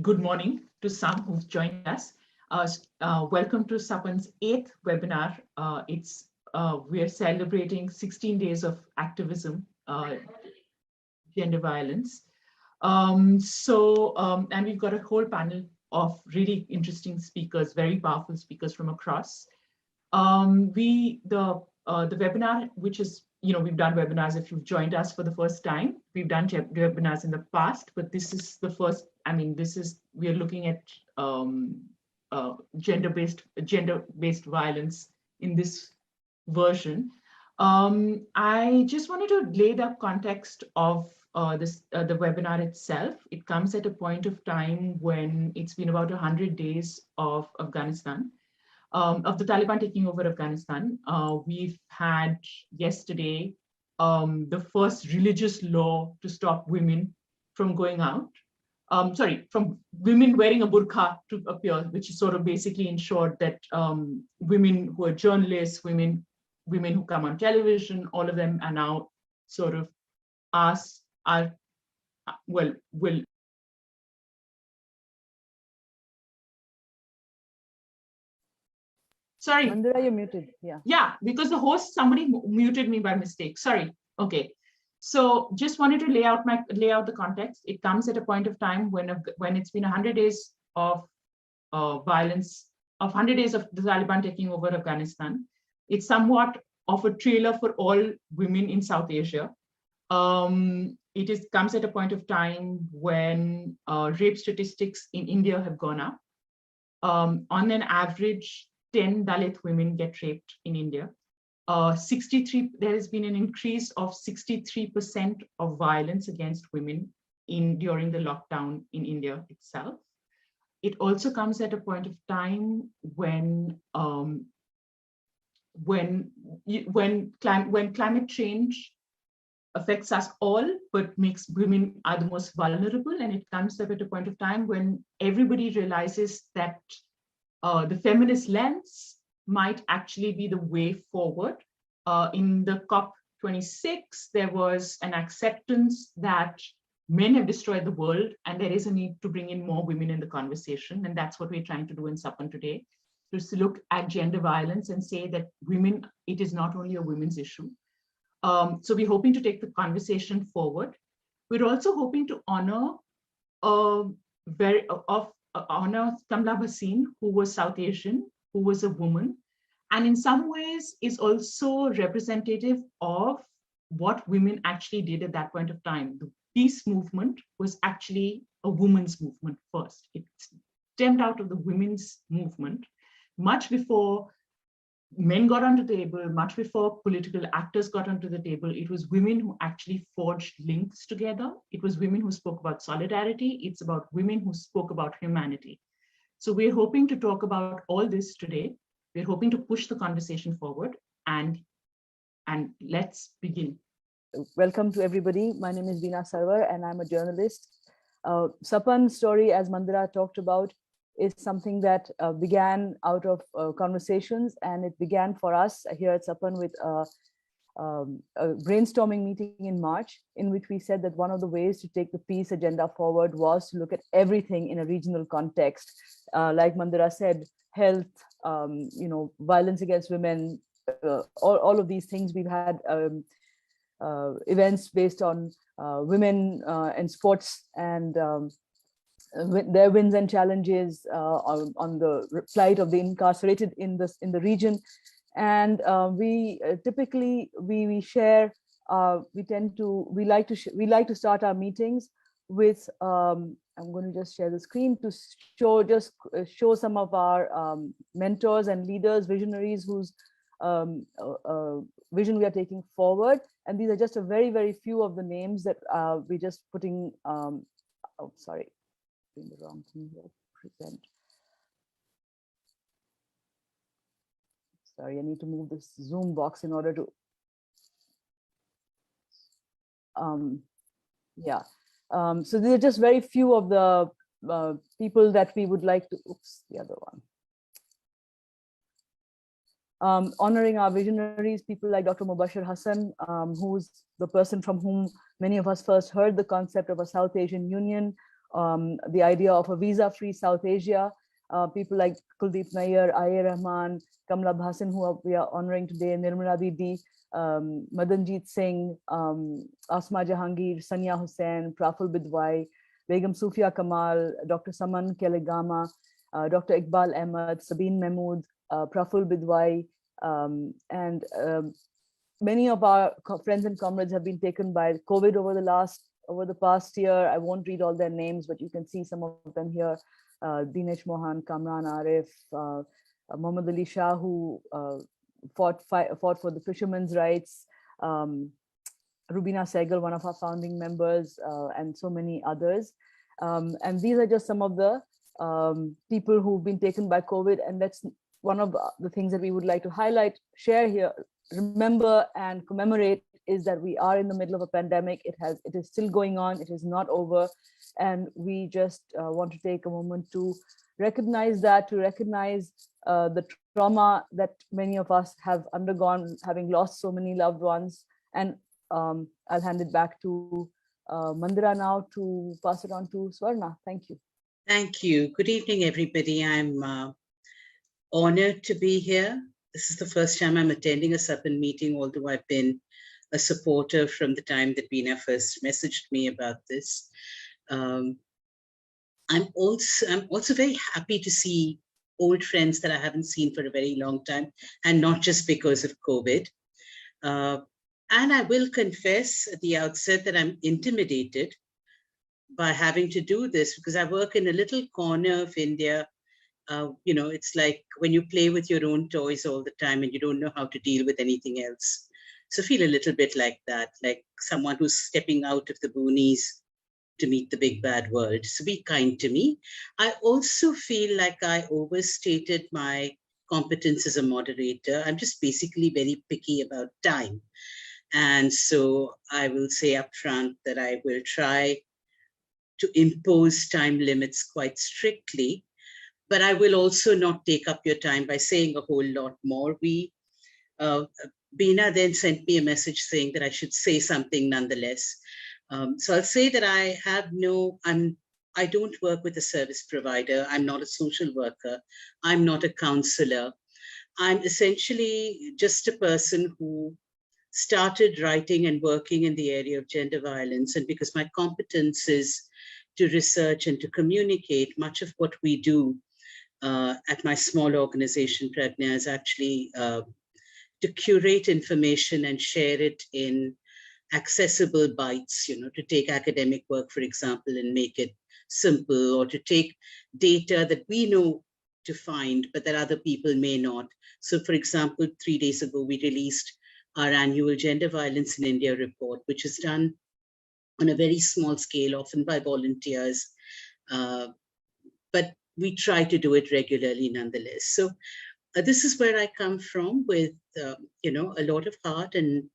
good morning to some who've joined us. Welcome to Sapan's 8th webinar. We're celebrating 16 days of activism, gender violence. And we've got a whole panel of really interesting speakers, very powerful speakers from across. The webinar, which is, we've done webinars if you've joined us for the first time. We've done webinars in the past, but this is the first, we're looking at gender-based violence in this version. I just wanted to lay the context of the webinar itself. It comes at a point of time when it's been about 100 days of Afghanistan. Of the Taliban taking over Afghanistan. We've had yesterday the first religious law to stop women from going out. From women wearing a burqa to appear, which is sort of basically ensured that women who are journalists, women who come on television, all of them are now sort of will Sorry. Mandira, you're muted. Yeah. Yeah, because the host, somebody muted me by mistake. Sorry. Okay. So just wanted to lay out the context. It comes at a point of time when it's been 100 days of violence, of 100 days of the Taliban taking over Afghanistan. It's somewhat of a trailer for all women in South Asia. It comes at a point of time when rape statistics in India have gone up. On an average, 10 Dalit women get raped in India. There has been an increase of 63% of violence against women during the lockdown in India itself. It also comes at a point of time when climate change affects us all, but makes women are the most vulnerable. And it comes up at a point of time when everybody realizes that the feminist lens might actually be the way forward. In the COP26, there was an acceptance that men have destroyed the world and there is a need to bring in more women in the conversation. And that's what we're trying to do in Sapan today, to look at gender violence and say that women, it is not only a women's issue. So we're hoping to take the conversation forward. We're also hoping to honor Kamla Bhasin, who was South Asian, who was a woman, and in some ways is also representative of what women actually did at that point of time. The peace movement was actually a women's movement first. It stemmed out of the women's movement much before men got onto the table, much before political actors got onto the table. It was women who actually forged links together. It was women who spoke about solidarity. It's about women who spoke about humanity. So we're hoping to talk about all this today. We're hoping to push the conversation forward, and let's begin. Welcome to everybody. My name is Beena Sarwar and I'm a journalist. Sapan's story, as Mandira talked about, is something that began out of conversations, and it began for us here at Sapan with a brainstorming meeting in March, in which we said that one of the ways to take the peace agenda forward was to look at everything in a regional context. Like Mandira said, health, violence against women, all of these things. We've had events based on women in sports and their wins and challenges on the plight of the incarcerated in the region. And we typically share. We like to start our meetings with. I'm going to just share the screen to show some of our mentors and leaders, visionaries whose vision we are taking forward. And these are just a very, very few of the names that we're just putting. Oh, sorry, doing the wrong thing here. Present. Sorry, I need to move this Zoom box in order to. Yeah. So these are just very few of the people that we would like to. Oops, the other one. Honoring our visionaries, people like Dr. Mubashir Hassan, who's the person from whom many of us first heard the concept of a South Asian Union, the idea of a visa-free South Asia. People like Kuldeep Nayar, Ayer Rahman, Kamla Bhasan, who we are honoring today, Nirmala Didi, Madanjeet Singh, Asma Jahangir, Sania Hussain, Praful Bidwai, Begum Sufia Kamal, Dr. Saman Kelegama, Dr. Iqbal Ahmed, Sabine Mahmood, Praful Bidwai, and many of our friends and comrades have been taken by COVID over the past year. I won't read all their names, but you can see some of them here. Dinesh Mohan, Kamran Arif, Muhammad Ali Shah, who fought for the fishermen's rights, Rubina Sehgal, one of our founding members, and so many others. And these are just some of the people who've been taken by COVID, and that's one of the things that we would like to highlight, share here, remember and commemorate, is that we are in the middle of a pandemic. It is still going on. It is not over. And we just want to take a moment to recognize that, to recognize the trauma that many of us have undergone, having lost so many loved ones. And I'll hand it back to Mandira now to pass it on to Swarna. Thank you. Thank you. Good evening, everybody. I'm honored to be here. This is the first time I'm attending a Sapan meeting, although I've been a supporter from the time that Beena first messaged me about this. I'm also very happy to see old friends that I haven't seen for a very long time, and not just because of COVID. And I will confess at the outset that I'm intimidated by having to do this, because I work in a little corner of India. It's like when you play with your own toys all the time and you don't know how to deal with anything else. So I feel a little bit like that, like someone who's stepping out of the boonies to meet the big bad world. So be kind to me. I also feel like I overstated my competence as a moderator. I'm just basically very picky about time. And so I will say upfront that I will try to impose time limits quite strictly, but I will also not take up your time by saying a whole lot more. Beena then sent me a message saying that I should say something nonetheless. So I'll say that I don't work with a service provider. I'm not a social worker. I'm not a counselor. I'm essentially just a person who started writing and working in the area of gender violence. And because my competence is to research and to communicate, much of what we do at my small organization, Prajnya, is actually to curate information and share it in accessible bites, to take academic work, for example, and make it simple, or to take data that we know to find, but that other people may not. So for example, 3 days ago, we released our annual Gender Violence in India report, which is done on a very small scale, often by volunteers, but we try to do it regularly nonetheless. So this is where I come from, with a lot of heart and,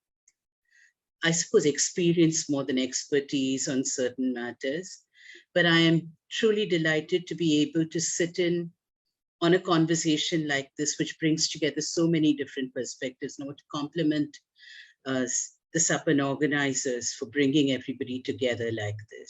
I suppose, experience more than expertise on certain matters. But I am truly delighted to be able to sit in on a conversation like this, which brings together so many different perspectives. And I want to compliment the Sapan organizers for bringing everybody together like this.